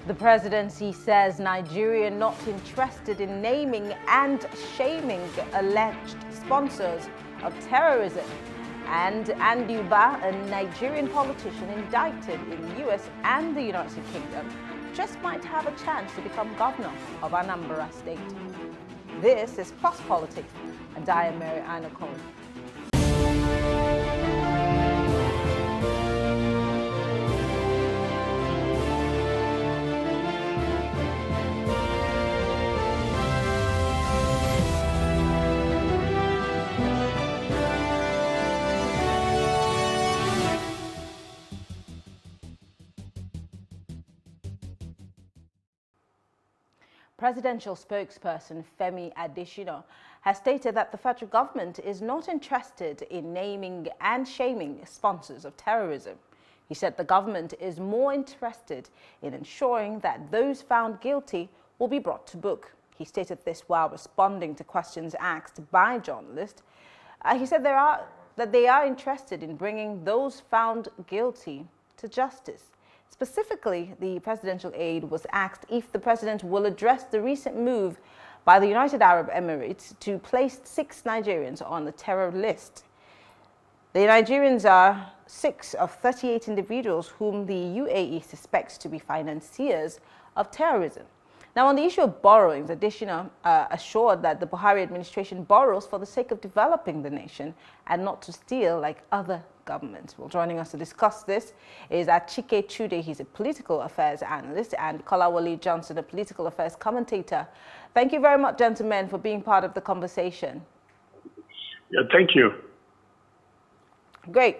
The presidency says Nigeria not interested in naming and shaming alleged sponsors of terrorism. And Anduba, a Nigerian politician indicted in the US and the United Kingdom, just might have a chance to become governor of Anambra State. This is Plus Politics, and I am Mary Anacon. Presidential spokesperson Femi Adesina has stated that the federal government is not interested in naming and shaming sponsors of terrorism. He said the government is more interested in ensuring that those found guilty will be brought to book. He stated this while responding to questions asked by journalists. He said that they are interested in bringing those found guilty to justice. Specifically, the presidential aide was asked if the president will address the recent move by the United Arab Emirates to place 6 Nigerians on the terror list. The Nigerians are 6 of 38 individuals whom the UAE suspects to be financiers of terrorism. Now, on the issue of borrowings, Adesina assured that the Buhari administration borrows for the sake of developing the nation and not to steal like other governments. Well, joining us to discuss this is Achike Chude. He's a political affairs analyst, and Kolawole Johnson, a political affairs commentator. Thank you very much, gentlemen, for being part of the conversation. Yeah, thank you. Great.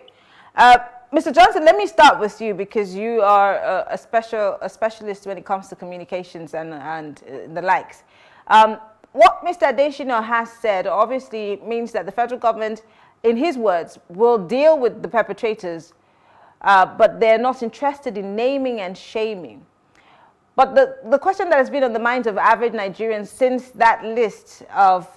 Mr. Johnson, let me start with you because you are a specialist when it comes to communications and the likes. What Mr. Adesina has said obviously means that the federal government, in his words, will deal with the perpetrators, but they're not interested in naming and shaming. But the question that has been on the minds of average Nigerians since that list of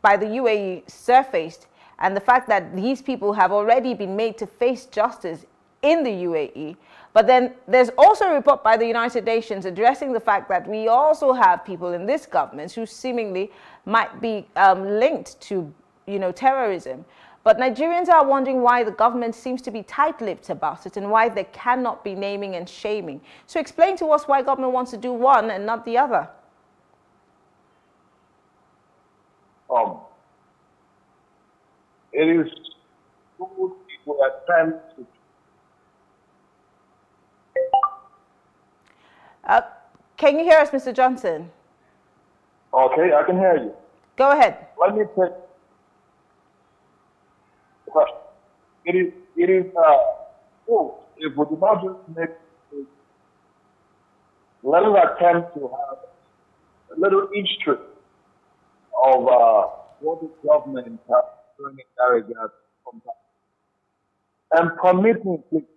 by the UAE surfaced, and the fact that these people have already been made to face justice in the UAE. But then there's also a report by the United Nations addressing the fact that we also have people in this government who seemingly might be linked to, terrorism. But Nigerians are wondering why the government seems to be tight-lipped about it and why they cannot be naming and shaming. So explain to us why government wants to do one and not the other. It is good people attempt to. Can you hear us, Mr. Johnson? Okay, I can hear you. Go ahead. Let me take the question. It is good if we do not just make a little attempt to have a little history of what the government has doing in that regard and permit me, please,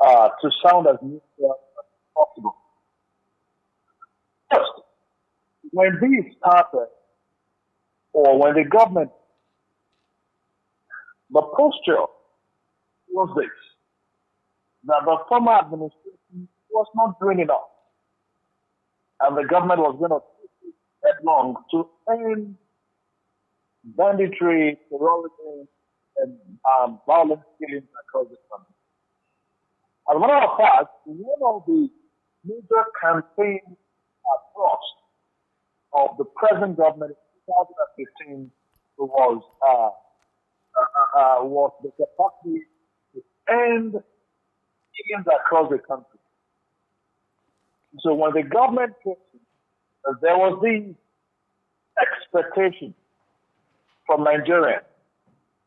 to sound as neutral as possible. First, when this started, or when the government, the posture was this, that the former administration was not doing enough, and the government was going to take it headlong to end banditry, terrorism, and violent killings across the country. As a matter of fact, one of the major campaigns thrust of the present government in 2015 was the capacity to end killings across the country. So when the government came in, there was the expectation from Nigeria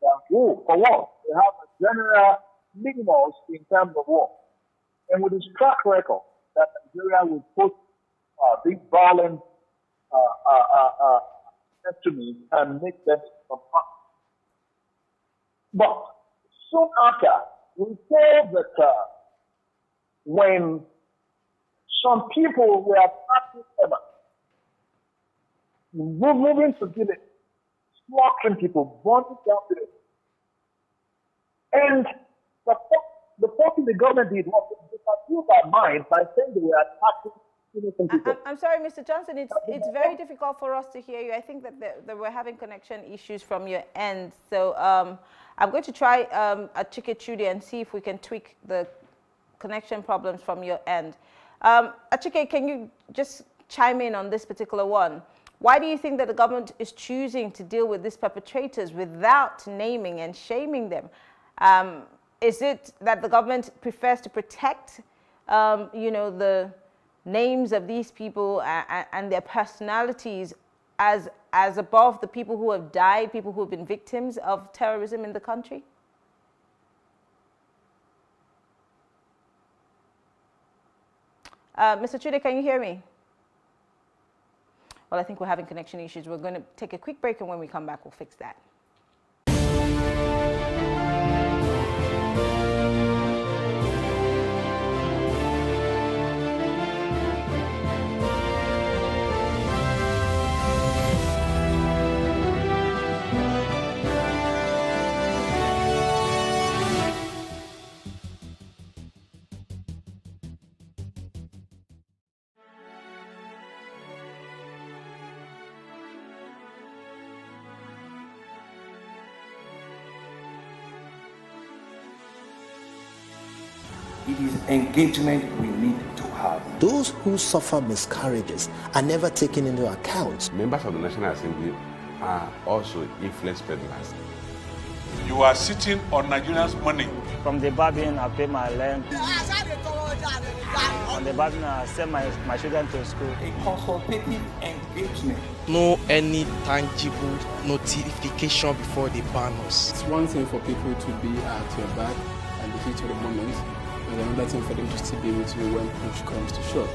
that, for what? They have a general minimums in terms of war. And with his track record that Nigeria will put these violent enemies and make them compact. But soon after, we saw that when some people were attacking them, moving to village, slaughtering people, burning down village. And the the first thing the government did was to disabuse our mind by saying they were attacking innocent people. I'm sorry, Mr. Johnson, it's very difficult for us to hear you. I think that we're having connection issues from your end. So I'm going to try Achike Chude and see if we can tweak the connection problems from your end. Achike, can you just chime in on this particular one? Why do you think that the government is choosing to deal with these perpetrators without naming and shaming them? Is it that the government prefers to protect, you know, the names of these people and their personalities as above the people who have died, people who have been victims of terrorism in the country? Mr. Chude, can you hear me? Well, I think we're having connection issues. We're going to take a quick break, and when we come back, we'll fix that. It is engagement we need to have. Those who suffer miscarriages are never taken into account. Members of the National Assembly are also influence peddlers. You are sitting on Nigerians' money. From the barbing, I pay my rent. From the barbing, I send my children to school. A consultative engagement. No any tangible notification before they ban us. It's one thing for people to be at your back and the heat of the moment, and another thing for them to still be with you when push comes to shove.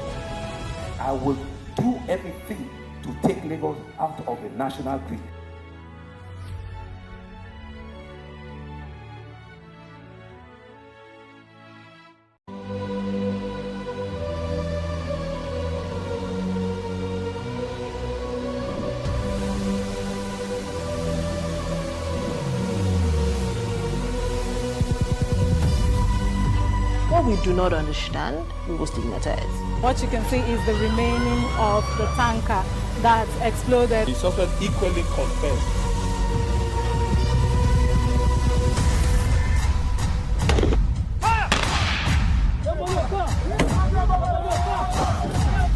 I will do everything to take Lagos out of the national grid. What we do not understand, we will stigmatize. What you can see is the remaining of the tanker that exploded. The suspect equally confessed.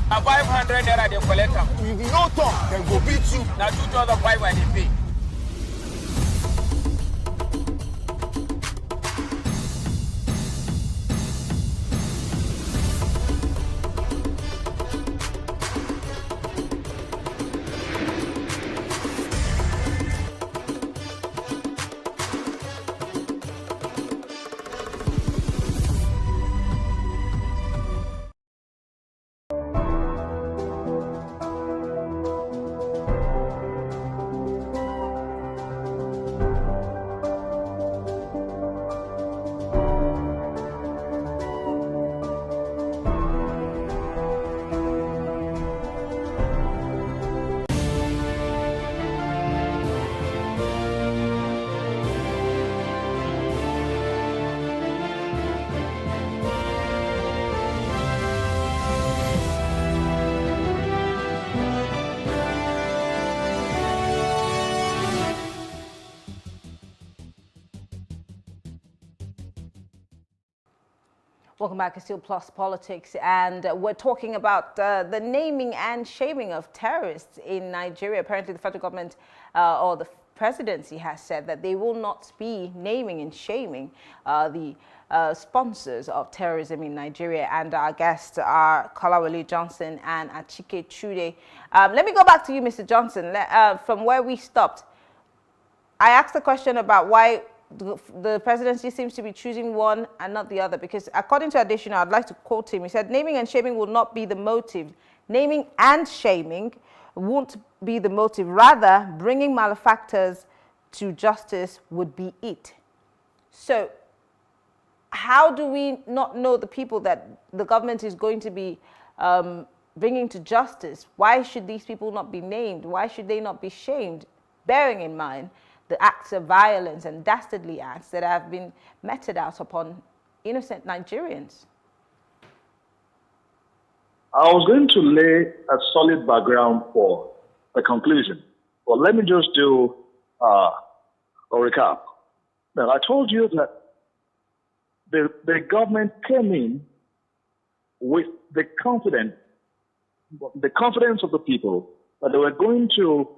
A 500 naira they collect them. If you no talk, then go beat you. Now 2,500 when they pay. Welcome back to Still Plus Politics, and we're talking about the naming and shaming of terrorists in Nigeria. Apparently the federal government or the presidency has said that they will not be naming and shaming the sponsors of terrorism in Nigeria. And our guests are Kolawole Johnson and Achike Chude. Let me go back to you, Mr. Johnson. From where we stopped, I asked the question about why the presidency seems to be choosing one and not the other, because according to Adesina, I'd like to quote him, he said, naming and shaming will not be the motive. Naming and shaming won't be the motive. Rather, bringing malefactors to justice would be it. So how do we not know the people that the government is going to be bringing to justice? Why should these people not be named? Why should they not be shamed? Bearing in mind the acts of violence and dastardly acts that have been meted out upon innocent Nigerians? I was going to lay a solid background for the conclusion, but let me just do a recap. Now, I told you that the government came in with the confidence of the people that they were going to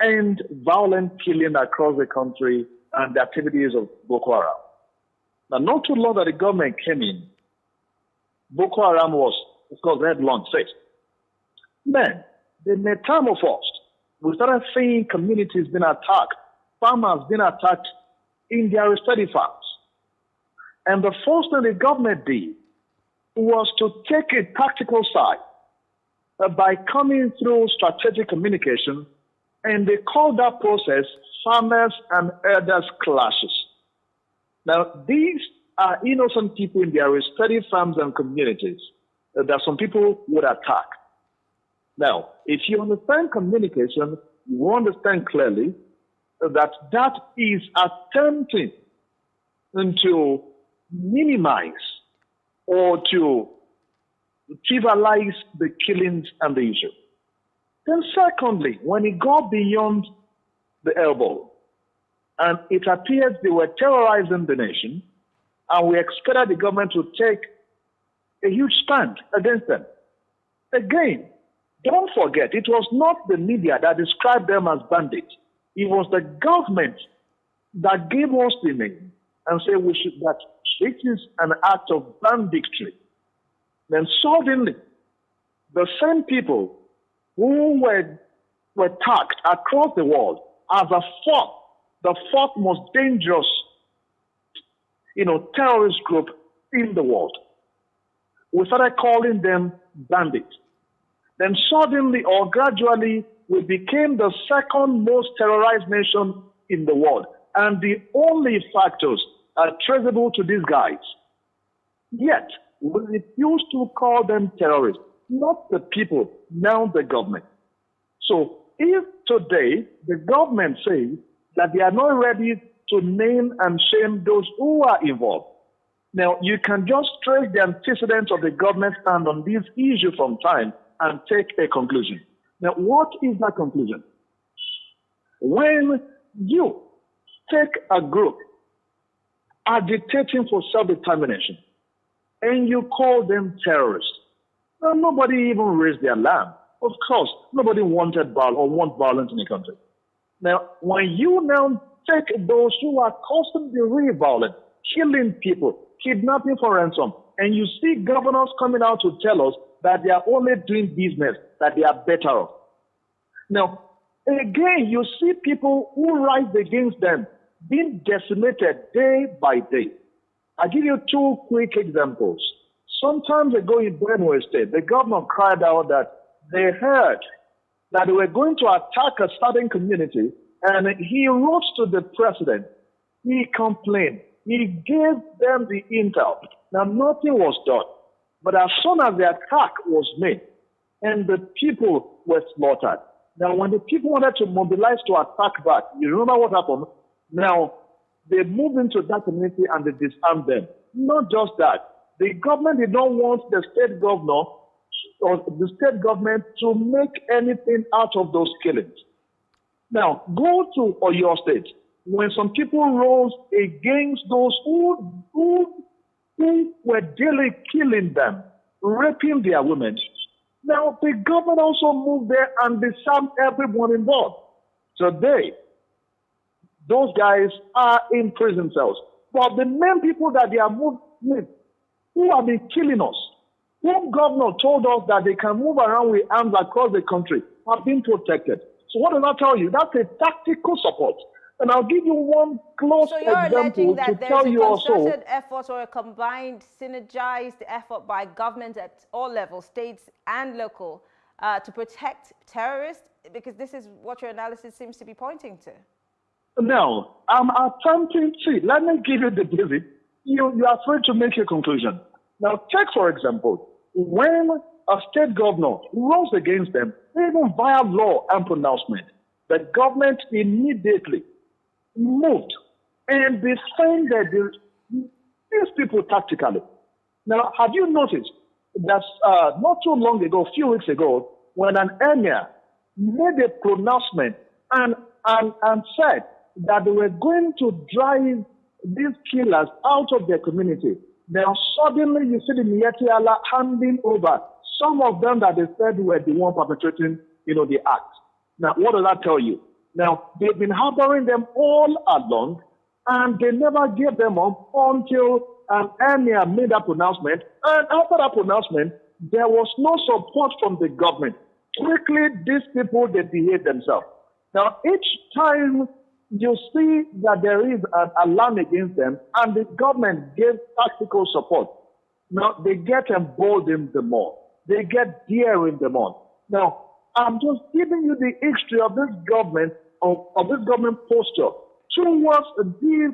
end violent killing across the country and the activities of Boko Haram. Now, not too long that the government came in, Boko Haram was, of course, they had launched it. Then, the metamorphosed. We started seeing communities being attacked, farmers being attacked in their respective farms. And the first thing the government did was to take a tactical side by coming through strategic communication, and they called that process farmers and herders clashes. Now, these are innocent people in their respective farms and communities that some people would attack. Now, if you understand communication, you understand clearly that that is attempting to minimize or to trivialize the killings and the issue. Then secondly, when it got beyond the elbow, and it appears they were terrorizing the nation, and we expected the government to take a huge stand against them. Again, don't forget, it was not the media that described them as bandits. It was the government that gave us the name and said that it is an act of banditry. Then suddenly, the same people who were tagged across the world as the fourth most dangerous, terrorist group in the world, we started calling them bandits. Then suddenly or gradually, we became the second most terrorized nation in the world. And the only factors are traceable to these guys. Yet, we refuse to call them terrorists, not the people, now the government. So if today the government says that they are not ready to name and shame those who are involved, now you can just trace the antecedents of the government stand on this issue from time and take a conclusion. Now, what is that conclusion? When you take a group agitating for self-determination and you call them terrorists, well, nobody even raised their alarm. Of course, nobody wanted violence in the country. Now, when you now take those who are causing the real violence, killing people, kidnapping for ransom, and you see governors coming out to tell us that they are only doing business, that they are better off. Now, again, you see people who rise against them being decimated day by day. I'll give you two quick examples. Some time ago in Benue State, the governor cried out that they heard that they were going to attack a certain community, and he wrote to the president. He complained. He gave them the intel. Now, nothing was done. But as soon as the attack was made, and the people were slaughtered. Now, when the people wanted to mobilize to attack back, you remember what happened? Now, they moved into that community and they disarmed them. Not just that. The government did not want the state governor or the state government to make anything out of those killings. Now, go to Oyo State. When some people rose against those who were daily killing them, raping their women, now the government also moved there and disarmed everyone involved. Today, those guys are in prison cells. But the main people that they are moved with, who have been killing us, whom governor told us that they can move around with arms across the country, have been protected. So what does that tell you? That's a tactical support. And I'll give you one close example. So you're alleging that there's a concerted effort or a combined, synergized effort by government at all levels, states and local, to protect terrorists? Because this is what your analysis seems to be pointing to. No, I'm attempting to. Let me give you the basic. You are free to make your conclusion. Now, take, for example, when a state governor rose against them, even via law and pronouncement, the government immediately moved and defended these people tactically. Now, have you noticed that not too long ago, a few weeks ago, when an emir made a pronouncement and said that they were going to drive these killers out of their community, now suddenly you see the Miyetti Allah handing over some of them that they said were the one perpetrating, the act. Now, what does that tell you? Now, they've been harboring them all along, and they never gave them up until an emir made that pronouncement. And after that pronouncement, there was no support from the government. Quickly, these people, they behave themselves. Now, each time you see that there is an alarm against them, and the government gives tactical support, now they get emboldened the more. They get daring the more. Now, I'm just giving you the history of this government, of this government posture towards these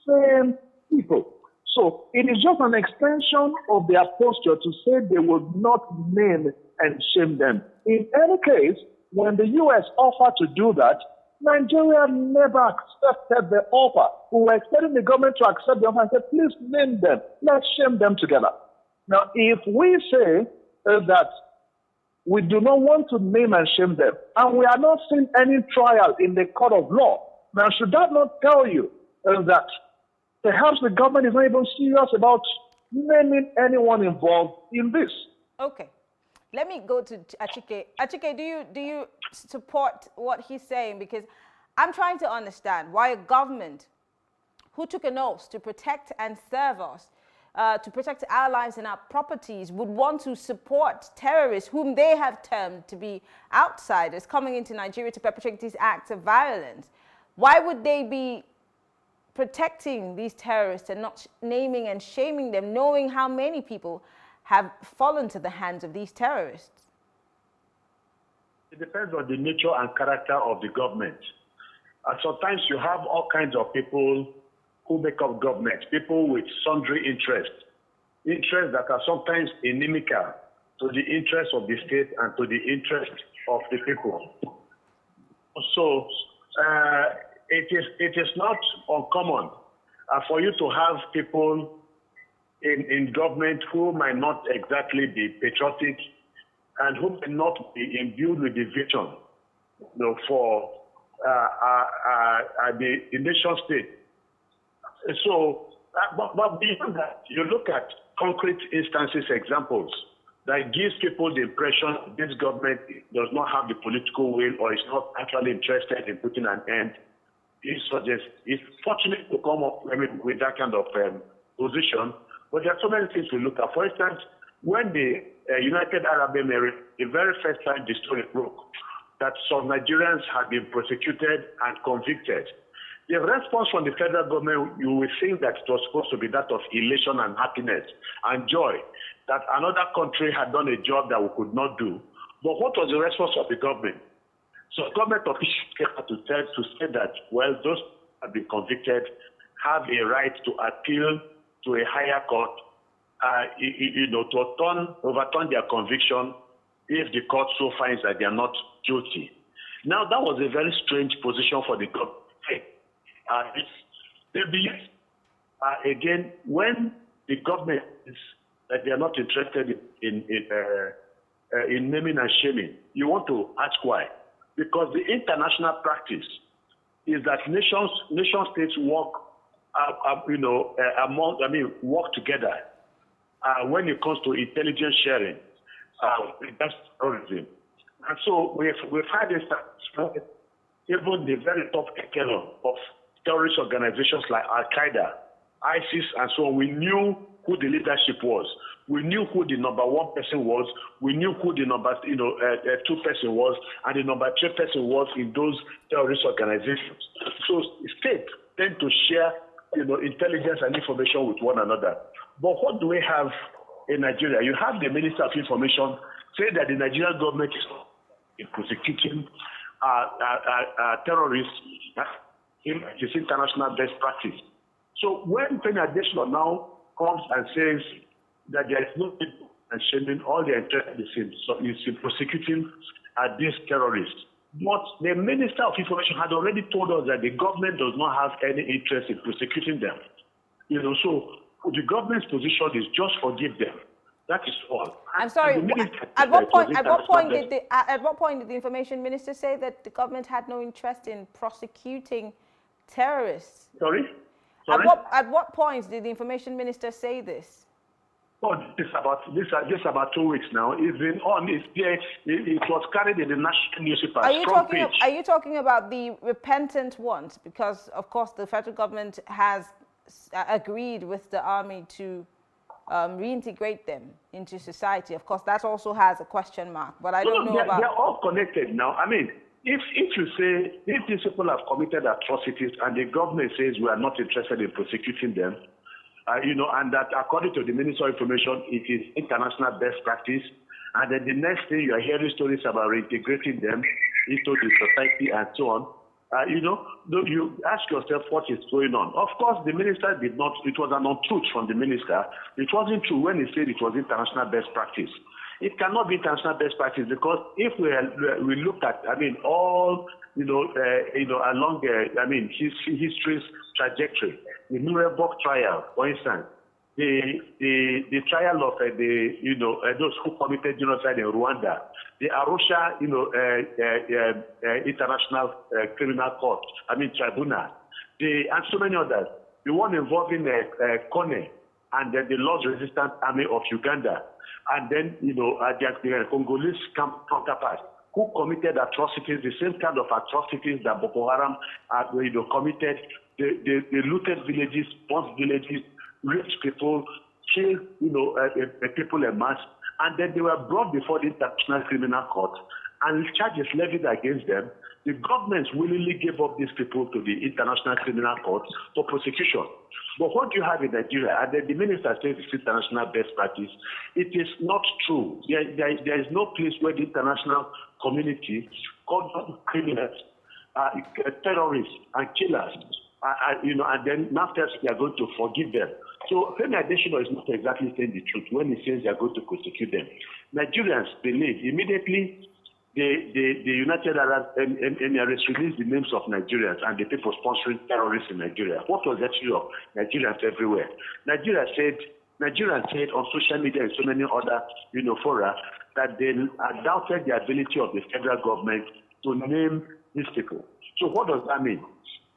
same people. So it is just an extension of their posture to say they will not name and shame them. In any case, when the U.S. offered to do that, Nigeria never accepted the offer. We were expecting the government to accept the offer and say, please name them. Let's shame them together. Now, if we say that we do not want to name and shame them, and we are not seeing any trial in the court of law, now should that not tell you that perhaps the government is not even serious about naming anyone involved in this? Okay. Let me go to Achike. Achike, do you support what he's saying? Because I'm trying to understand why a government who took an oath to protect and serve us, to protect our lives and our properties, would want to support terrorists whom they have termed to be outsiders coming into Nigeria to perpetrate these acts of violence. Why would they be protecting these terrorists and not naming and shaming them, knowing how many people have fallen to the hands of these terrorists? It depends on the nature and character of the government. Sometimes you have all kinds of people who make up government, people with sundry interests that are sometimes inimical to the interests of the state and to the interest of the people. So it is not uncommon for you to have people in government who might not exactly be patriotic and who may not be imbued with the vision for the nation state. So, but beyond that, you look at concrete instances, examples, that gives people the impression this government does not have the political will or is not actually interested in putting an end. It's fortunate to come up with that kind of position. But there are so many things to look at. For instance, when the United Arab Emirates, the very first time the story broke, that some Nigerians had been prosecuted and convicted, the response from the federal government, you will think that it was supposed to be that of elation and happiness and joy, that another country had done a job that we could not do. But what was the response of the government? So government officials came out to say that, well, those who have been convicted have a right to appeal to a higher court, to overturn their conviction if the court so finds that they are not guilty. Now, that was a very strange position for the government. Again, when the government is that they are not interested in naming and shaming, you want to ask why? Because the international practice is that nation states work work together when it comes to intelligence sharing. That's terrorism. And so we've had this, even the very top echelon of terrorist organizations like Al-Qaeda, ISIS, and so on, we knew who the leadership was. We knew who the number one person was. We knew who the number two person was, and the number three person was in those terrorist organizations. So states tend to share intelligence and information with one another. But what do we have in Nigeria? You have the Minister of Information say that the Nigerian government is prosecuting terrorists. It's international best practice. So when Penny Additional now comes and says that there is no people and shaming, all their interest is in prosecuting these terrorists. But the Minister of Information had already told us that the government does not have any interest in prosecuting them. So The government's position is just forgive them. That is all. I'm sorry. At what point did the information minister say that the government had no interest in prosecuting terrorists? Sorry? At what point did the information minister say this? Oh, this about 2 weeks now. It's been on. It was carried in the national newspaper. Are you talking about the repentant ones? Because of course the federal government has agreed with the army to reintegrate them into society. Of course, that also has a question mark. But I don't know about. They're all connected now. I mean, if you say if these people have committed atrocities and the government says we are not interested in prosecuting them. And that according to the Ministry of Information, it is international best practice. And then the next thing you are hearing stories about reintegrating them into the society and so on. You ask yourself what is going on. Of course, the minister did not, it was an untruth from the minister. It wasn't true when he said it was international best practice. It cannot be international best practice because if we look at, all, along, history's trajectory, the Nuremberg trial, for instance, the trial of those who committed genocide in Rwanda, the Arusha, International Criminal Court, Tribunal, and so many others. The one involving Kone and then the Lord's Resistance Army of Uganda, and then the Congolese counterparts who committed atrocities, the same kind of atrocities that Boko Haram committed. They looted villages, burnt villages, raped people, killed people en masse, and then they were brought before the International Criminal Court and charges levied against them. The governments willingly gave up these people to the International Criminal Court for prosecution. But what you have in Nigeria, and then the minister says it's international best practice, it is not true. There is no place where the international community called criminals, terrorists, and killers, and then after they are going to forgive them. So Femi Adesina is not exactly saying the truth when he says they are going to prosecute them. Nigerians believe immediately the United Arab Emirates released the names of Nigerians and the people sponsoring terrorists in Nigeria. What was the issue of Nigerians everywhere? Nigerians said on social media and so many other fora that they doubted the ability of the federal government to name these people. So what does that mean?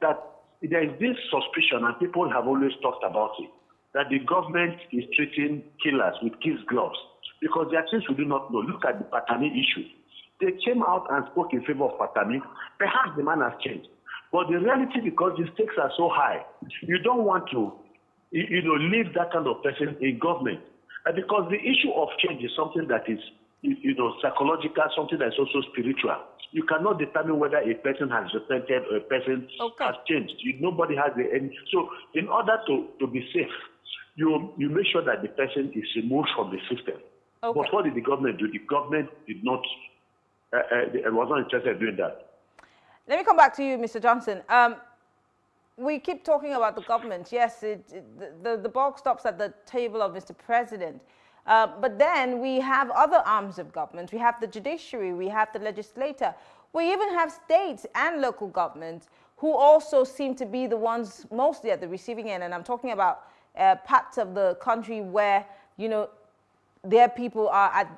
That there is this suspicion, and people have always talked about it, that the government is treating killers with kids' gloves because there are things we do not know. Look at the Patani issue. They came out and spoke in favor of Patani. Perhaps the man has changed. But the reality, because the stakes are so high, you don't want to leave that kind of person in government. Because the issue of change is something that is psychological, something that is also spiritual. You cannot determine whether a person has repented or a person has changed. Nobody has the end. So in order to be safe, you make sure that the person is removed from the system. Okay. But what did the government do? The government did not, was not interested in doing that. Let me come back to you, Mr. Johnson. We keep talking about the government. Yes, the ball stops at the table of Mr. President. But then we have other arms of government. We have the judiciary, we have the legislature. We even have states and local governments who also seem to be the ones mostly at the receiving end. And I'm talking about parts of the country where, their people are at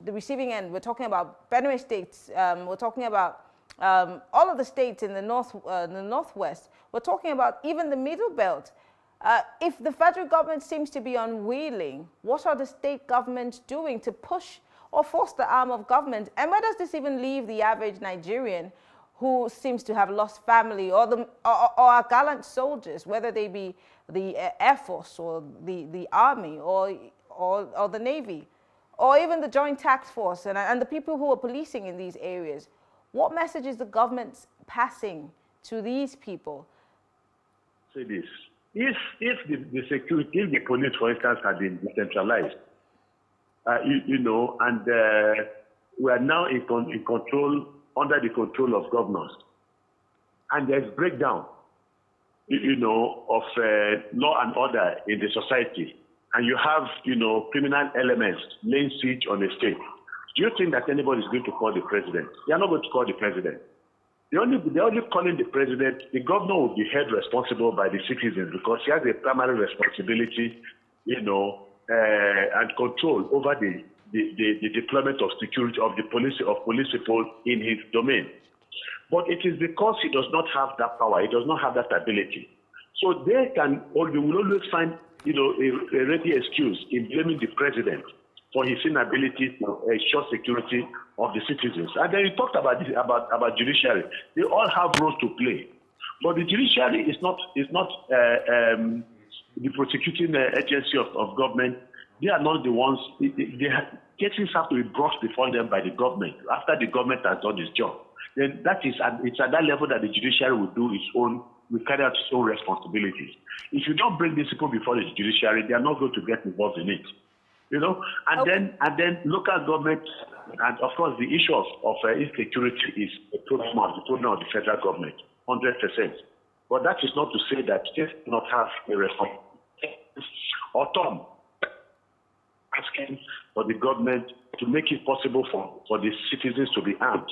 the receiving end. We're talking about Benue states. We're talking about all of the states in the northwest. We're talking about even the middle belt. If the federal government seems to be unwilling, what are the state governments doing to push or force the arm of government? And where does this even leave the average Nigerian who seems to have lost family, or our gallant soldiers, whether they be the Air Force or the Army or the Navy, or even the Joint Task Force and the people who are policing in these areas? What message is the government passing to these people? Say this. If the security, if the police, for instance, had been decentralized, and we are now in control, under the control of governors, and there's breakdown, of law and order in the society, and you have, criminal elements laying siege on the state, do you think that anybody is going to call the president? They are not going to call the president. They're only calling the president. The governor will be held responsible by the citizens because he has a primary responsibility, and control over the deployment of security of police people in his domain. But it is because he does not have that power, he does not have that ability. So you will always find, a ready excuse in blaming the president for his inability to ensure security of the citizens. And then you talked about this, about judiciary. They all have roles to play, but the judiciary is not the prosecuting agency of government. They are not the ones. Cases have to be brought before them by the government after the government has done its job. Then it's at that level that the judiciary will carry out its own responsibilities. If you don't bring these people before the judiciary, they are not going to get involved in it. And then local government, and of course the issue of insecurity is a problem of the federal government, 100%. But that is not to say that states do not have a responsibility. Or Tom, asking for the government to make it possible for the citizens to be armed.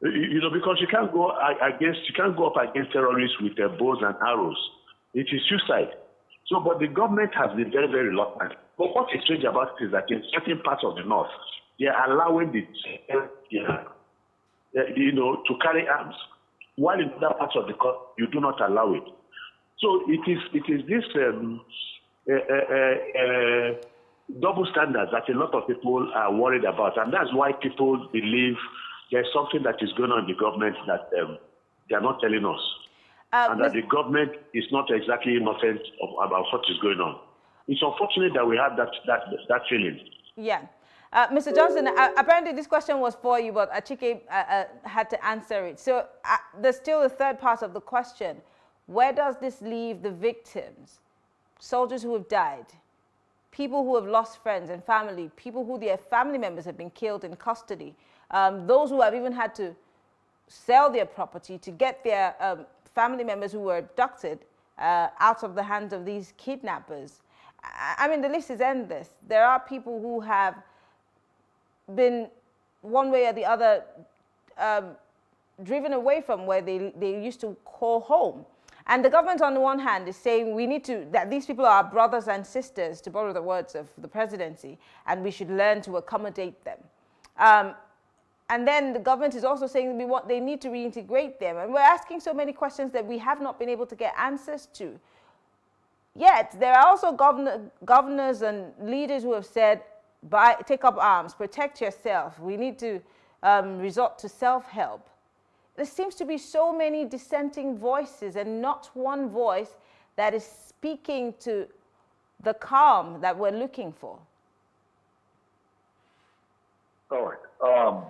Because you can't go up against terrorists with bows and arrows. It is suicide. So, but the government has been very, very reluctant. But what is strange about it is that in certain parts of the north, they are allowing to carry arms, while in other parts of the country you do not allow it. So it is this double standards that a lot of people are worried about, and that's why people believe there's something that is going on in the government that they are not telling us, and that the government is not exactly innocent about what is going on. It's unfortunate that we have that feeling. Yeah. Mr. Johnson, apparently this question was for you, but Achike had to answer it. So there's still a third part of the question. Where does this leave the victims? Soldiers who have died, people who have lost friends and family, people who their family members have been killed in custody, those who have even had to sell their property to get their family members who were abducted out of the hands of these kidnappers. I mean, the list is endless. There are people who have been, one way or the other, driven away from where they used to call home. And the government, on the one hand, is saying that these people are brothers and sisters, to borrow the words of the presidency, and we should learn to accommodate them. And then the government is also saying they need to reintegrate them. And we're asking so many questions that we have not been able to get answers to. Yet, there are also governors and leaders who have said, take up arms, protect yourself. We need to resort to self-help. There seems to be so many dissenting voices and not one voice that is speaking to the calm that we're looking for. All right.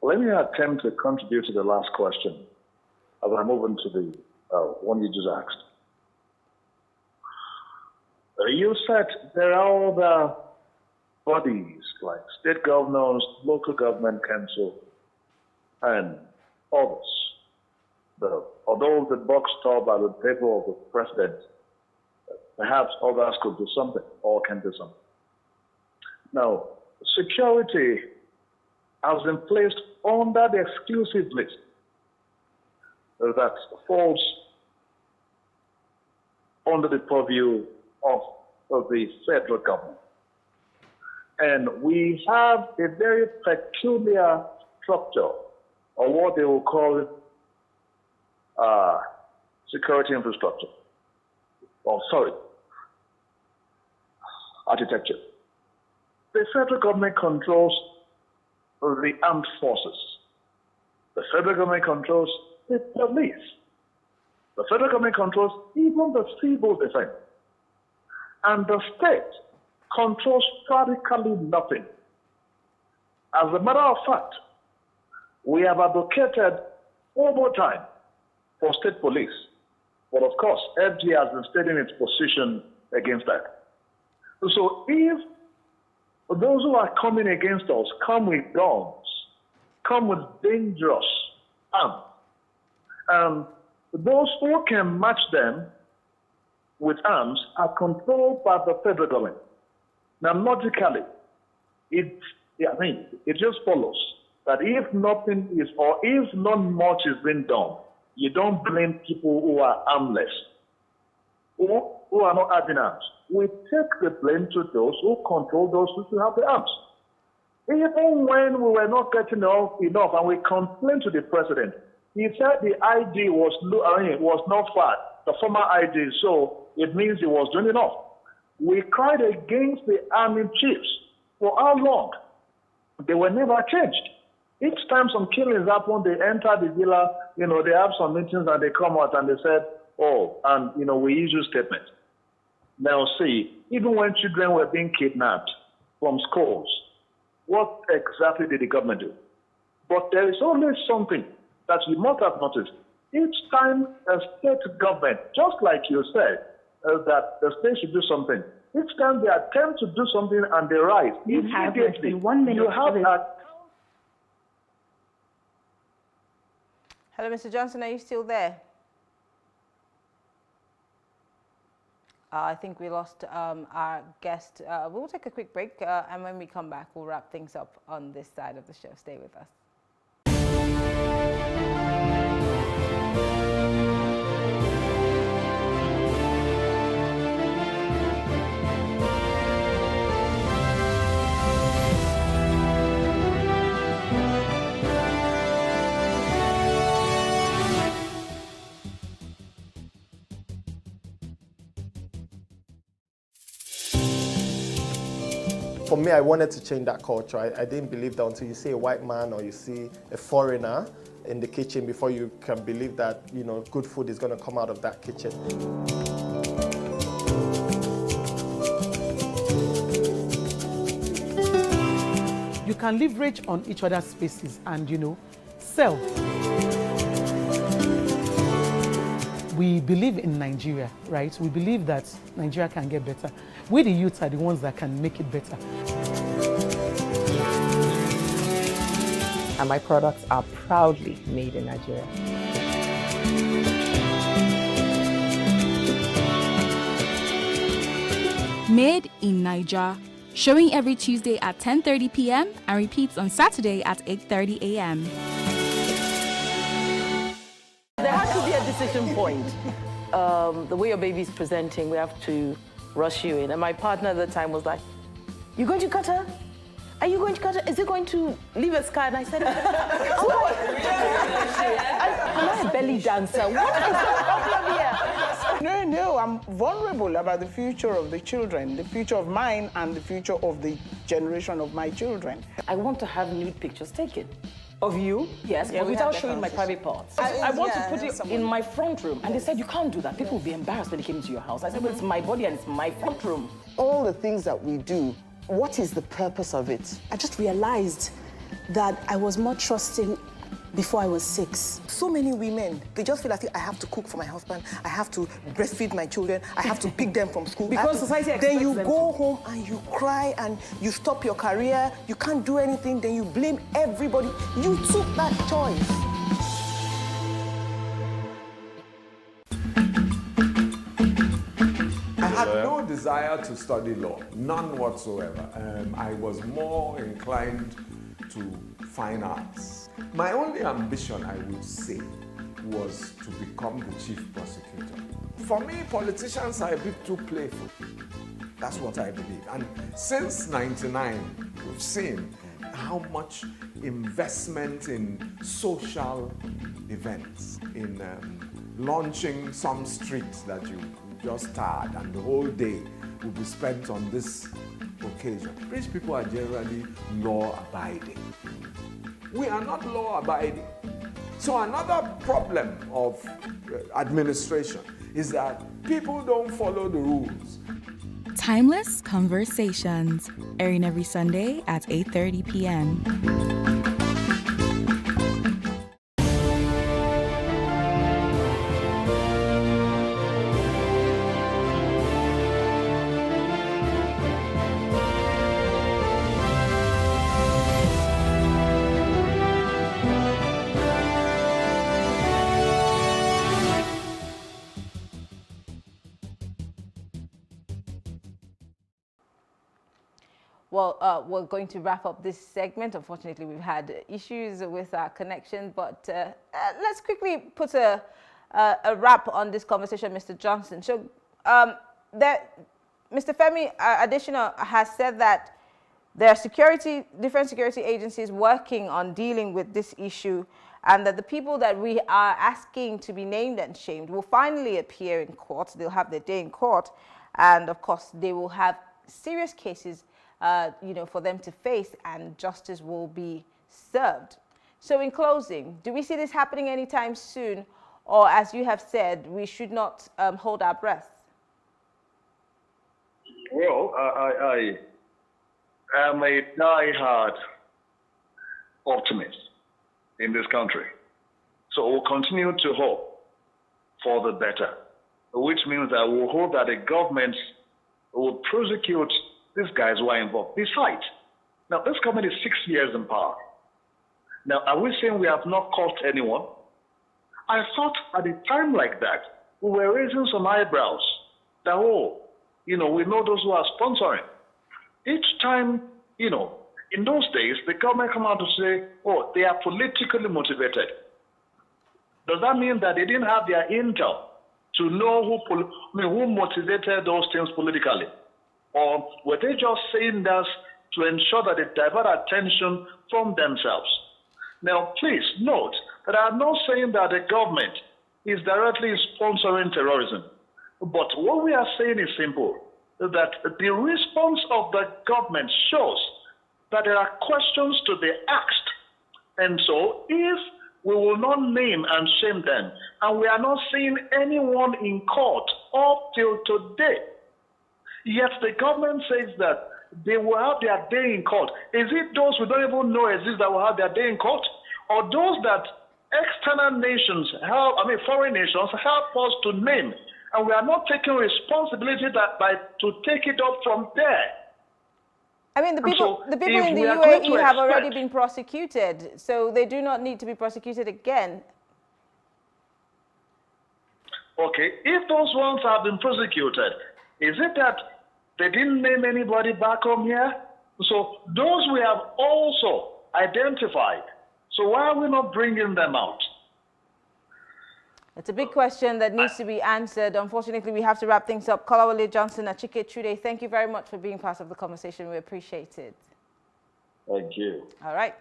Let me attempt to contribute to the last question as I move into the one you just asked. You said there are other bodies like state governors, local government council, and others. Although the buck stopped by the table of the president, perhaps others could do something or can do something. Now, security has been placed under the exclusive list that falls under the purview of the federal government. And we have a very peculiar structure, or what they will call security infrastructure. Architecture. The federal government controls the armed forces. The federal government controls the police. The federal government controls even the civil defense. And the state controls practically nothing. As a matter of fact, we have advocated over time for state police. But of course, FG has been stating its position against that. So if those who are coming against us come with guns, come with dangerous arms, and those who can match them with arms are controlled by the federal government. Now, logically, it just follows that if nothing is, or if not much is being done, you don't blame people who are armless, who are not having arms. We take the blame to those who control those who have the arms. Even when we were not getting enough and we complained to the president, he said the IG was not fat, the former IG, so it means he was doing enough. We cried against the army chiefs. For how long? They were never changed. Each time some killings happen, they enter the villa, they have some meetings and they come out and they said, we issue statements. Now see, even when children were being kidnapped from schools, what exactly did the government do? But there is always something that you must have noticed. Each time a state government, just like you said, that the state should do something, each time they attempt to do something and they rise, immediately you have a... Hello, Mr. Johnson, are you still there? I think we lost our guest. We'll take a quick break, and when we come back, we'll wrap things up on this side of the show. Stay with us. For me, I wanted to change that culture. I didn't believe that until you see a white man or you see a foreigner in the kitchen before you can believe that, good food is going to come out of that kitchen. You can leverage on each other's spaces and, sell. We believe in Nigeria, right? We believe that Nigeria can get better. We, the youth, are the ones that can make it better. And my products are proudly made in Nigeria. Made in Nigeria, showing every Tuesday at 10:30 p.m. and repeats on Saturday at 8:30 a.m. There has to be a decision point. The way your baby's presenting, we have to rush you in. And my partner at the time was like, "You going to cut her? Are you going to cut her? Is it going to leave a scar?" And I said, "Am I a belly dancer? What is the problem here?" No, I'm vulnerable about the future of the children, the future of mine and the future of the generation of my children. I want to have nude pictures taken. Of you? Yes, Yeah, but without showing my private parts. I want to put it someone... in my front room. And they said, you can't do that. People will be embarrassed when they came into your house. I said, well, it's my body and it's my front room. All the things that we do, what is the purpose of it? I just realized that I was more trusting before I was 6. So many women, they just feel like I have to cook for my husband, I have to breastfeed my children, I have to pick them from school. Because society expects then you them go to. home and you cry and you stop your career, you can't do anything, then you blame everybody. You took that choice. I had no desire to study law, none whatsoever. I was more inclined to fine arts. My only ambition, I would say, was to become the chief prosecutor. For me, politicians are a bit too playful. That's what I believe. And since '99, we've seen how much investment in social events, in launching some street that you just started, and the whole day will be spent on this occasion. Rich people are generally law-abiding. We are not law-abiding. So another problem of administration is that people don't follow the rules. Timeless Conversations, airing every Sunday at 8:30 p.m. well, we're going to wrap up this segment. Unfortunately, we've had issues with our connection, but let's quickly put a wrap on this conversation, Mr. Johnson. So, Mr. Femi Adesina has said that there are different security agencies working on dealing with this issue, and that the people that we are asking to be named and shamed will finally appear in court. They'll have their day in court, and of course, they will have serious cases, for them to face, and justice will be served. So, in closing, do we see this happening anytime soon, or, as you have said, we should not hold our breath? Well, I am a die-hard optimist in this country. So we'll continue to hope for the better, which means that we'll hope that the government will prosecute these guys who are involved. Besides, now this government is 6 years in power. Now, are we saying we have not caught anyone? I thought at a time like that, we were raising some eyebrows that, we know those who are sponsoring. Each time, in those days, the government come out to say, they are politically motivated. Does that mean that they didn't have their intel to know who motivated those things politically? Or were they just saying this to ensure that they divert attention from themselves? Now, please note that I'm not saying that the government is directly sponsoring terrorism. But what we are saying is simple, that the response of the government shows that there are questions to be asked. And so if we will not name and shame them, and we are not seeing anyone in court up till today, yet the government says that they will have their day in court. Is it those we don't even know exist that will have their day in court? Or those that external nations foreign nations help us to name, and we are not taking responsibility to take it up from there? I mean, the people in the UAE have already been prosecuted, so they do not need to be prosecuted again. Okay, if those ones have been prosecuted, is it that they didn't name anybody back home here? So those we have also identified. So why are we not bringing them out? It's a big question that needs to be answered. Unfortunately, we have to wrap things up. Kolawole Johnson, Achike Chude, thank you very much for being part of the conversation. We appreciate it. Thank you. All right.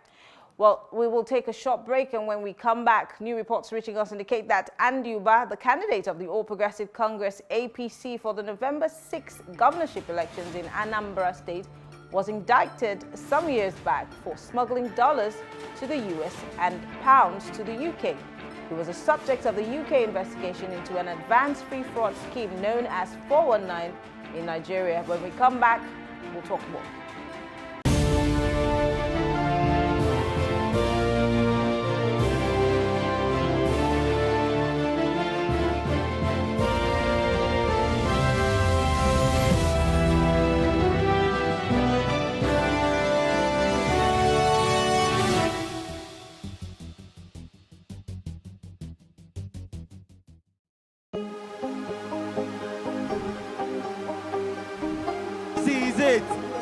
Well, we will take a short break, and when we come back, new reports reaching us indicate that Andy Uba, the candidate of the All Progressive Congress APC for the November 6th governorship elections in Anambra State, was indicted some years back for smuggling dollars to the US and pounds to the UK. He was a subject of the UK investigation into an advanced free fraud scheme known as 419 in Nigeria. When we come back, we'll talk more.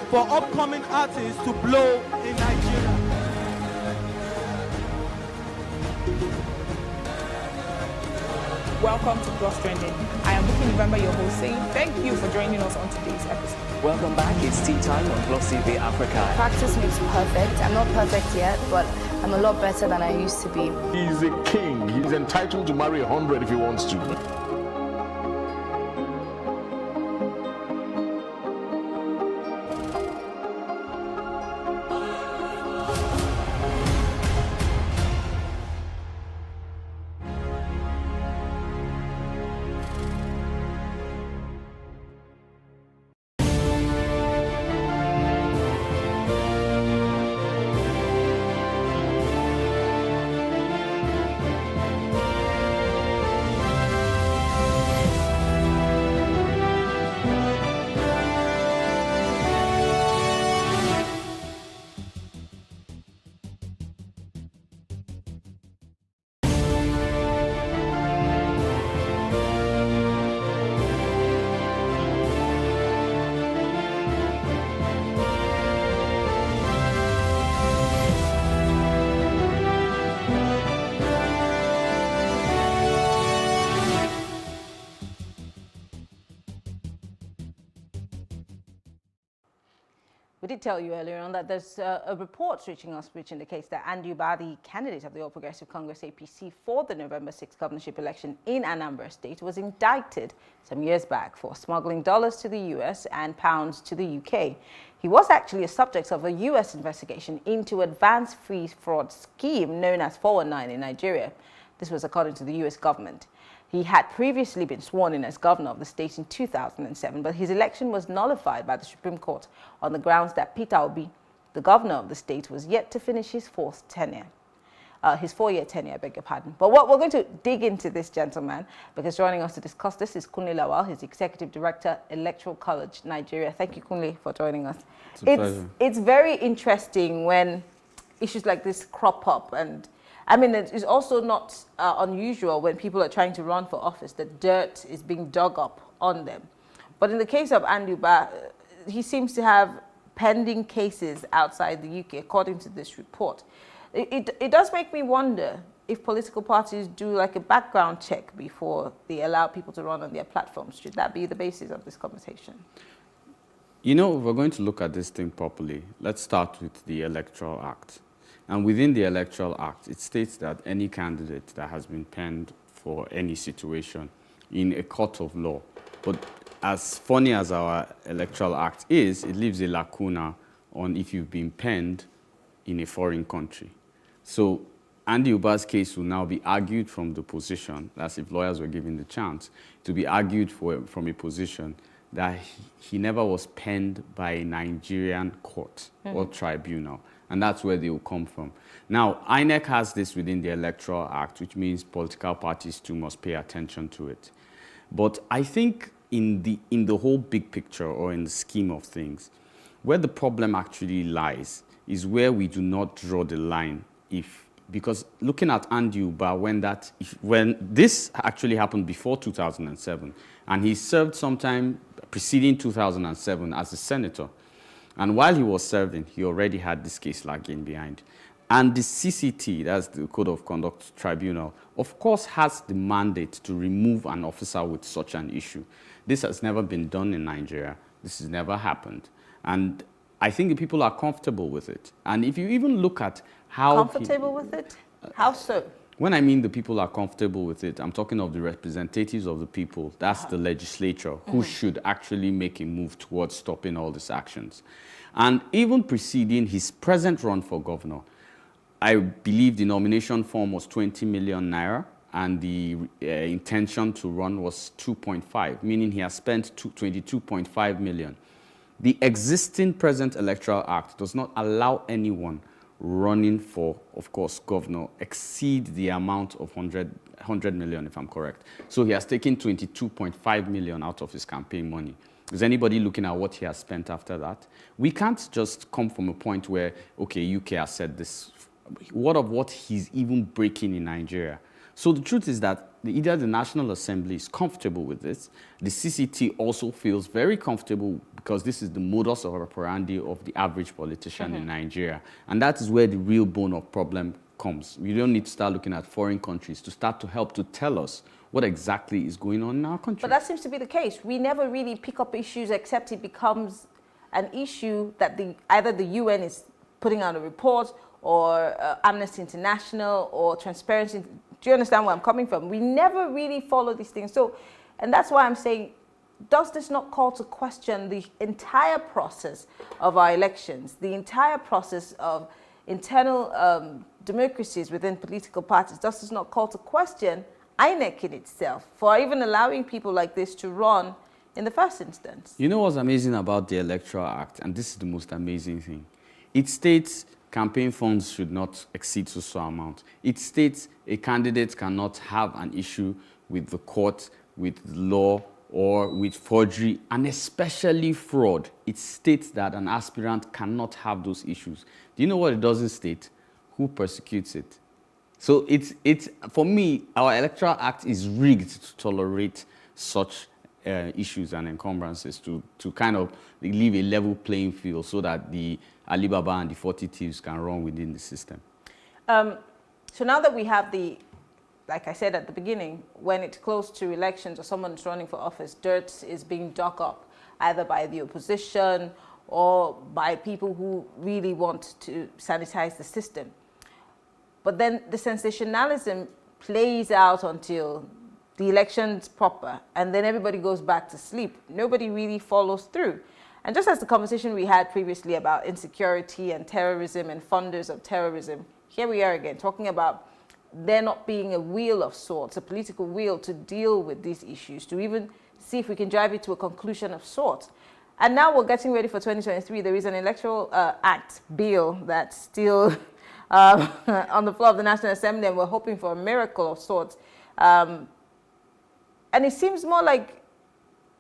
For upcoming artists to blow in Nigeria. Welcome to Plus Trending. I am Bookie November, your host, saying thank you for joining us on today's episode. Welcome back. It's tea time on PlusTvAfrica. Practice makes perfect. I'm not perfect yet, but I'm a lot better than I used to be. He's a king. He's entitled to marry 100 if he wants to. We did tell you earlier on that there's a report reaching us which indicates that Anduba, the candidate of the All Progressive Congress APC for the November 6th governorship election in Anambra State, was indicted some years back for smuggling dollars to the US and pounds to the UK. He was actually a subject of a US investigation into advance freeze fraud scheme known as 419 in Nigeria. This was according to the US government. He had previously been sworn in as governor of the state in 2007, but his election was nullified by the Supreme Court on the grounds that Peter Obi, the governor of the state, was yet to finish his fourth tenure. His 4-year tenure, I beg your pardon. But what we're going to dig into this gentleman, because joining us to discuss this is Kunle Lawal, his Executive Director, Electoral College, Nigeria. Thank you, Kunle, for joining us. It's very interesting when issues like this crop up, and I mean, it's also not unusual when people are trying to run for office that dirt is being dug up on them. But in the case of Anduba, he seems to have pending cases outside the UK, according to this report. It does make me wonder if political parties do like a background check before they allow people to run on their platforms. Should that be the basis of this conversation? You know, if we're going to look at this thing properly, let's start with the Electoral Act. And within the Electoral Act, it states that any candidate that has been penned for any situation in a court of law, but as funny as our Electoral Act is, it leaves a lacuna on if you've been penned in a foreign country. So Andy Uba's case will now be argued from the position, that's if lawyers were given the chance, to be argued from a position that he never was penned by a Nigerian court or tribunal. And that's where they will come from. Now, INEC has this within the Electoral Act, which means political parties too must pay attention to it. But I think in the whole big picture, or in the scheme of things, where the problem actually lies is where we do not draw the line. Because looking at Andy Uba, when this actually happened before 2007, and he served sometime preceding 2007 as a senator. And while he was serving, he already had this case lagging behind. And the CCT, that's the Code of Conduct Tribunal, of course has the mandate to remove an officer with such an issue. This has never been done in Nigeria. This has never happened. And I think the people are comfortable with it. And if you even look at how... Comfortable with it? How so? When I mean the people are comfortable with it, I'm talking of the representatives of the people. That's the legislature who should actually make a move towards stopping all these actions. And even preceding his present run for governor, I believe the nomination form was 20 million naira and the intention to run was 2.5, meaning he has spent 22.5 million. The existing present Electoral Act does not allow anyone running for, of course, governor exceed the amount of 100 million, if I'm correct. So he has taken 22.5 million out of his campaign money. Is anybody looking at what he has spent after that? We can't just come from a point where, okay, UK has said this. What of what he's even breaking in Nigeria? So the truth is that either the National Assembly is comfortable with this, the CCT also feels very comfortable because this is the modus operandi of the average politician in Nigeria. And that is where the real bone of problem comes. We don't need to start looking at foreign countries to start to help to tell us what exactly is going on in our country. But that seems to be the case. We never really pick up issues except it becomes an issue that either the UN is putting out a report or Amnesty International or Transparency. Do you understand where I'm coming from? We never really follow these things. So, and that's why I'm saying, does this not call to question the entire process of our elections, the entire process of internal democracies within political parties? Does this not call to question INEC in itself for even allowing people like this to run in the first instance? You know what's amazing about the Electoral Act, and this is the most amazing thing? It states campaign funds should not exceed so amount. It states a candidate cannot have an issue with the court, with law, or with forgery, and especially fraud. It states that an aspirant cannot have those issues. Do you know what it doesn't state? Who persecutes it? So it's for me, our Electoral Act is rigged to tolerate such issues and encumbrances to kind of leave a level playing field so that the Alibaba and the 40 thieves can run within the system. So now that we have like I said at the beginning, when it's close to elections or someone's running for office, dirt is being dug up either by the opposition or by people who really want to sanitize the system. But then the sensationalism plays out until the election's proper, and then everybody goes back to sleep. Nobody really follows through. And just as the conversation we had previously about insecurity and terrorism and funders of terrorism, here we are again talking about there not being a wheel of sorts, a political wheel to deal with these issues, to even see if we can drive it to a conclusion of sorts. And now we're getting ready for 2023. There is an electoral act bill that's still on the floor of the National Assembly, and we're hoping for a miracle of sorts. And it seems more like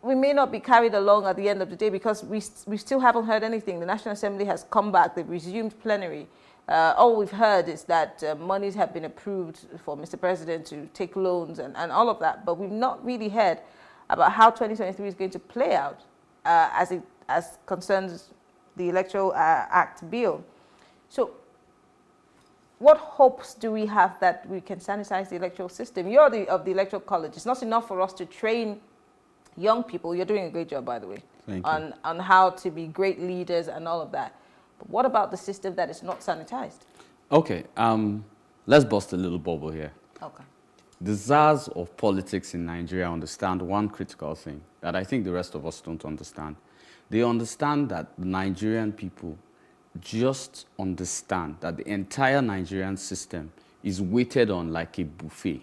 we may not be carried along at the end of the day, because we still haven't heard anything. The National Assembly has come back. They've resumed plenary. All we've heard is that monies have been approved for Mr. President to take loans and all of that. But we've not really heard about how 2023 is going to play out as concerns the Electoral Act bill. So what hopes do we have that we can sanitize the electoral system? You're of the Electoral College. It's not enough for us to train young people. You're doing a great job, by the way, on how to be great leaders and all of that. But what about the system that is not sanitized? Okay, let's bust a little bubble here. Okay. The czars of politics in Nigeria understand one critical thing that I think the rest of us don't understand. They understand that the Nigerian people just understand that the entire Nigerian system is weighted on like a buffet.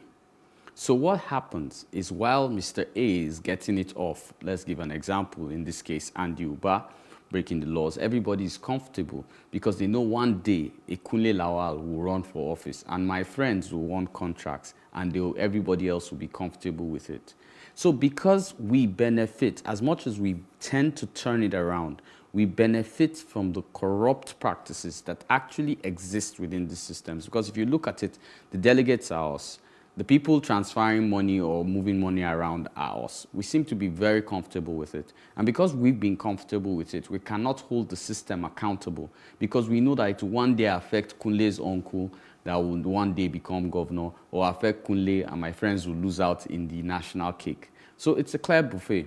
So what happens is, while Mr. A is getting it off, let's give an example, in this case, Andy Uba, breaking the laws, everybody is comfortable because they know one day a Kunle Lawal will run for office and my friends will want contracts, and everybody else will be comfortable with it. So because we benefit, as much as we tend to turn it around, we benefit from the corrupt practices that actually exist within the systems. Because if you look at it, the delegates are us. The people transferring money or moving money around are us. We seem to be very comfortable with it. And because we've been comfortable with it, we cannot hold the system accountable, because we know that it will one day affect Kunle's uncle that will one day become governor, or affect Kunle and my friends will lose out in the national cake. So it's a clear buffet.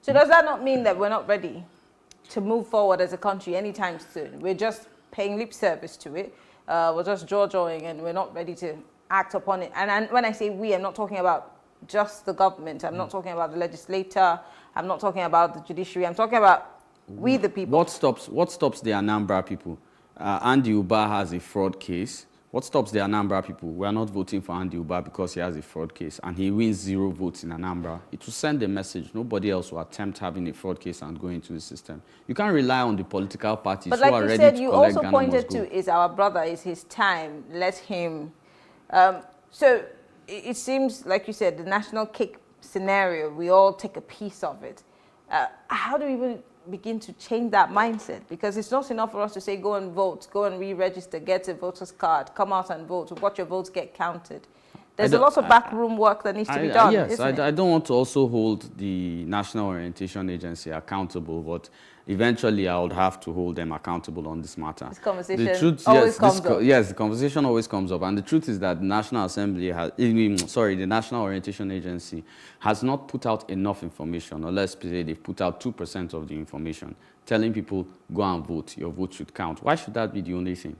So does that not mean that we're not ready to move forward as a country anytime soon? We're just paying lip service to it. We're just jaw-jawing and we're not ready to act upon it. And when I say we, I'm not talking about just the government. I'm not talking about the legislator. I'm not talking about the judiciary. I'm talking about we, the people. What stops the Anambra people? Andy Uba has a fraud case. What stops the Anambra people? We are not voting for Andy Uba because he has a fraud case and he wins 0 votes in Anambra. It will send a message. Nobody else will attempt having a fraud case and go into the system. You can't rely on the political parties who are ready to collect Ghana must go. But like you said, you also pointed to, is our brother, is his time. Let him. So it seems, like you said, the national cake scenario, we all take a piece of it. How do we even begin to change that mindset? Because it's not enough for us to say, go and vote, go and re-register, get a voter's card, come out and vote, watch your votes get counted. There's a lot of backroom work that needs to be done, yes, isn't it? I don't want to also hold the National Orientation Agency accountable, but eventually I would have to hold them accountable on this matter. This conversation always comes up. Yes, the conversation always comes up. And the truth is that the National Assembly has, the National Orientation Agency has not put out enough information, or let's say they've put out 2% of the information, telling people, go and vote, your vote should count. Why should that be the only thing?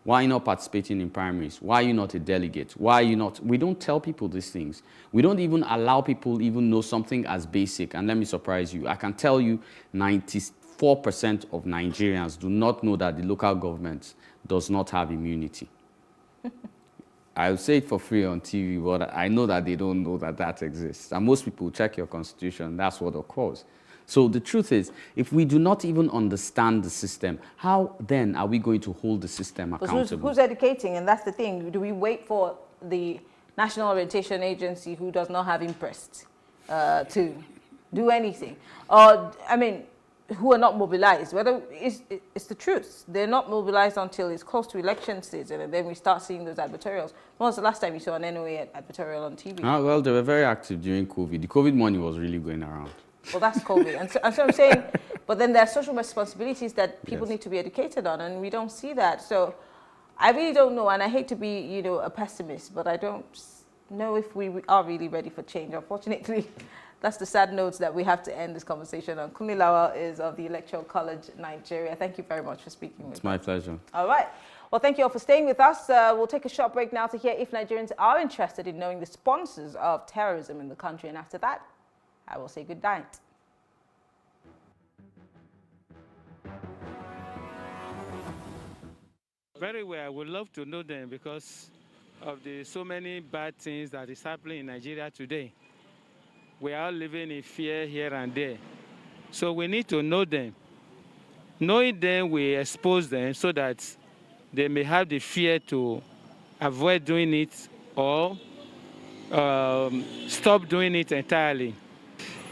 Why are you not participating in primaries? Why are you not a delegate? Why are you not? We don't tell people these things. We don't even allow people even know something as basic. And let me surprise you. I can tell you 94% of Nigerians do not know that the local government does not have immunity. I'll say it for free on TV, but I know that they don't know that that exists. And most people check your constitution. That's what occurs. So the truth is, if we do not even understand the system, how then are we going to hold the system accountable? Who's educating? And that's the thing. Do we wait for the National Orientation Agency, who does not have interest, to do anything? Or, I mean, who are not mobilized? Whether it's the truth. They're not mobilized until it's close to election season, and then we start seeing those advertorials. When was the last time you saw an NOA advertorial on TV? Well, they were very active during COVID. The COVID money was really going around. Well, that's COVID. And so I'm saying, but then there are social responsibilities that people need to be educated on, and we don't see that. So I really don't know, and I hate to be, a pessimist, but I don't know if we are really ready for change. Unfortunately, that's the sad note that we have to end this conversation on. Kunmi Lawal is of the Electoral College, Nigeria. Thank you very much for speaking with us. It's my pleasure. All right. Well, thank you all for staying with us. We'll take a short break now to hear if Nigerians are interested in knowing the sponsors of terrorism in the country. And after that, I will say good night. Very well. I would love to know them because of the so many bad things that is happening in Nigeria today. We are living in fear here and there. So we need to know them. Knowing them, we expose them so that they may have the fear to avoid doing it or stop doing it entirely.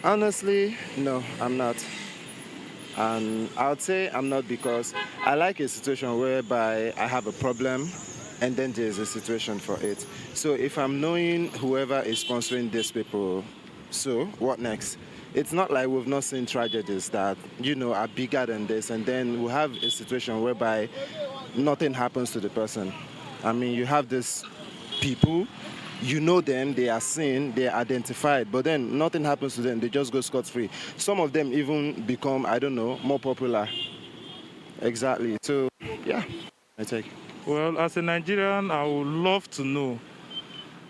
Honestly, no, I'm not. And I would say I'm not because I like a situation whereby I have a problem and then there's a situation for it. So if I'm knowing whoever is sponsoring these people, so what next? It's not like we've not seen tragedies that, you know, are bigger than this, and then we'll have a situation whereby nothing happens to the person. I mean, you have these people, you know them, they are seen, they are identified, but then nothing happens to them, they just go scot-free. Some of them even become, I don't know, more popular. Exactly. So, yeah, I take. Well, as a Nigerian, I would love to know,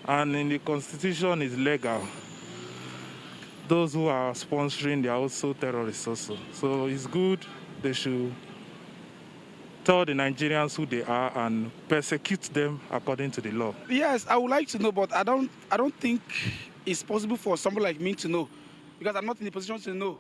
and in the Constitution is legal. Those who are sponsoring, they are also terrorists also. So it's good, they should tell the Nigerians who they are and persecute them according to the law. Yes, I would like to know, but I don't think it's possible for someone like me to know, because I'm not in a position to know.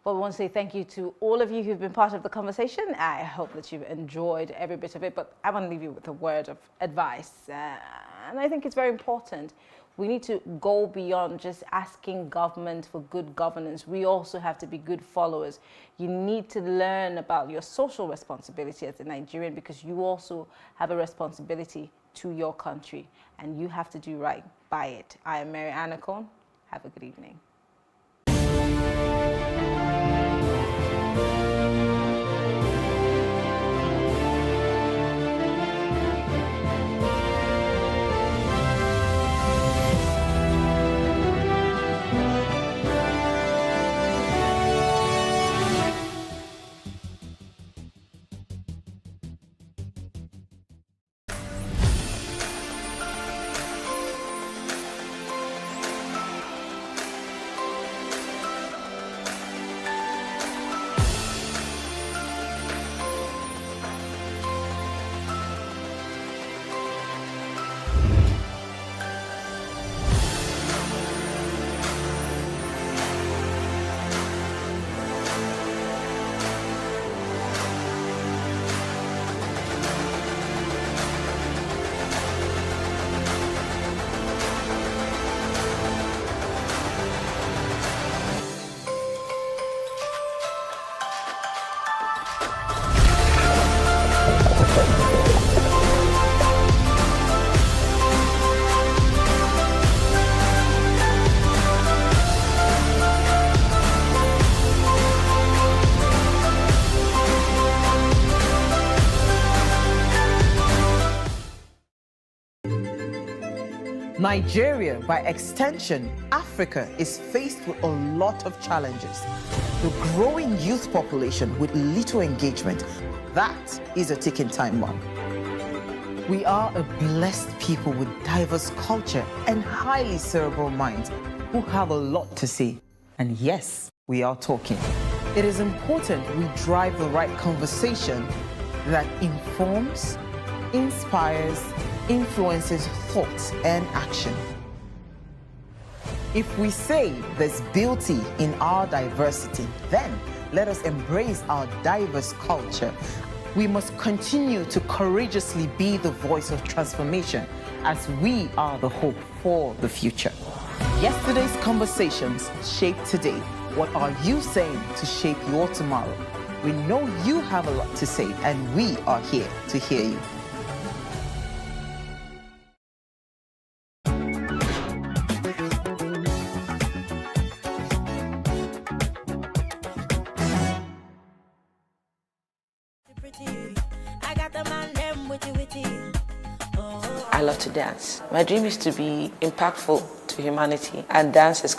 Well, we want to say thank you to all of you who've been part of the conversation. I hope that you've enjoyed every bit of it, but I want to leave you with a word of advice. And I think it's very important. We need to go beyond just asking government for good governance. We also have to be good followers. You need to learn about your social responsibility as a Nigerian, because you also have a responsibility to your country and you have to do right by it. I am Mary Anacon. Have a good evening. Nigeria, by extension, Africa, is faced with a lot of challenges. The growing youth population with little engagement, that is a ticking time bomb. We are a blessed people with diverse culture and highly cerebral minds who have a lot to say. And yes, we are talking. It is important we drive the right conversation that informs, inspires, influences thoughts and action. If we say there's beauty in our diversity, then let us embrace our diverse culture. We must continue to courageously be the voice of transformation, as we are the hope for the future. Yesterday's conversations shape today. What are you saying to shape your tomorrow? We know you have a lot to say, and we are here to hear you. I love to dance. My dream is to be impactful to to humanity, and dance is